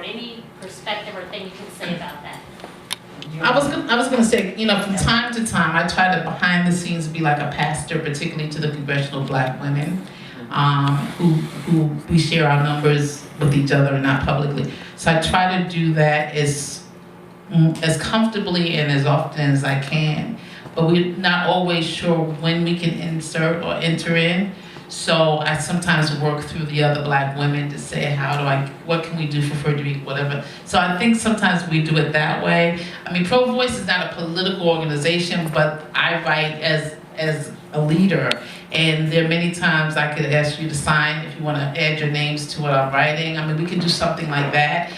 any perspective or thing you can say about that? I was gonna say, you know, from time to time, I try to behind the scenes be like a pastor, particularly to the congressional Black women, who we share our numbers with each other and not publicly. So I try to do that as comfortably and as often as I can. But we're not always sure when we can insert or enter in. So I sometimes work through the other Black women to say, what can we do for Frederick, whatever. So I think sometimes we do it that way. I mean, Pro Voice is not a political organization, but I write as a leader. And there are many times I could ask you to sign if you want to add your names to what I'm writing. I mean, we can do something like that.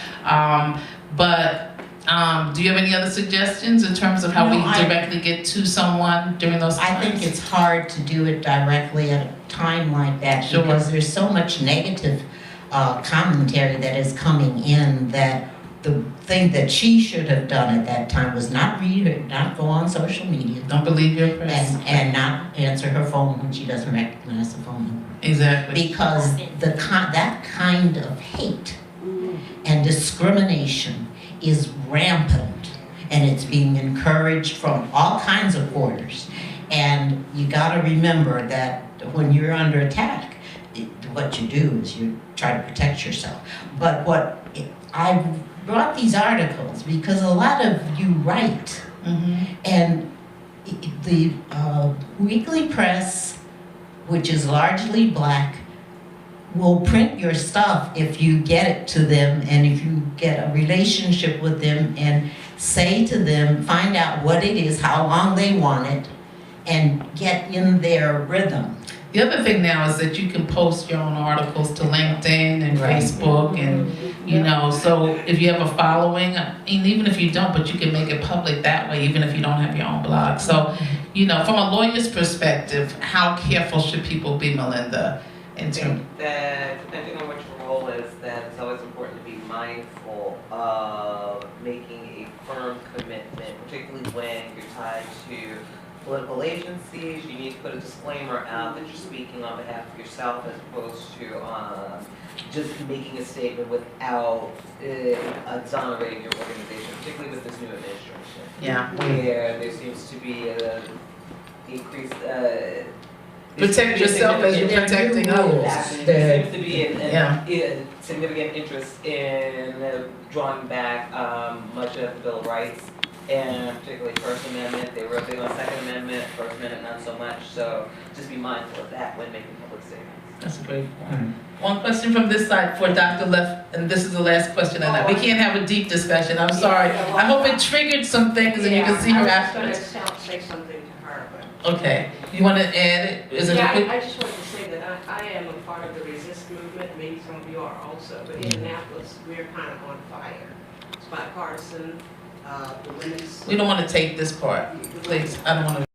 Do you have any other suggestions in terms of how we directly get to someone during those times? I think it's hard to do it directly at a time like that, Sure. because there's so much negative commentary that is coming in, that the thing that she should have done at that time was not read it, not go on social media. Don't believe your press. And not answer her phone when she doesn't recognize the phone number. Exactly. Because that kind of hate and discrimination is rampant, and it's being encouraged from all kinds of quarters. And you got to remember that when you're under attack, what you do is you try to protect yourself. But I brought these articles because a lot of you write, and the weekly press, which is largely Black, will print your stuff if you get it to them, and if you get a relationship with them and say to them, find out what it is, how long they want it, and get in their rhythm. The other thing now is that you can post your own articles to LinkedIn and Facebook, and you know, so if you have a following, and even if you don't, but you can make it public that way, even if you don't have your own blog. So, you know, from a lawyer's perspective, how careful should people be, Melinda? I think that depending on what your role is, that it's always important to be mindful of making a firm commitment, particularly when you're tied to political agencies. You need to put a disclaimer out that you're speaking on behalf of yourself, as opposed to just making a statement without exonerating your organization, particularly with this new administration. Yeah. Where there seems to be an increased Protect yourself as you're protecting others. There seems to be a significant interest in drawing back much of the Bill of Rights, and particularly First Amendment. They were big on Second Amendment, First Amendment not so much, so just be mindful of that when making public statements. That's a great point. One question from this side for Dr. Leff, and this is the last question on that. We can't have a deep discussion, I'm sorry. I hope it triggered some things and you can see her afterwards. I was going to say something to her, but... Okay, you want to add it? Is it Yeah, quick? I just wanted to say that I am a part of the resist movement, maybe some of you are also, but in Annapolis, we're kind of on fire. It's bipartisan, the women's... We don't want to take this part, please. I don't want to.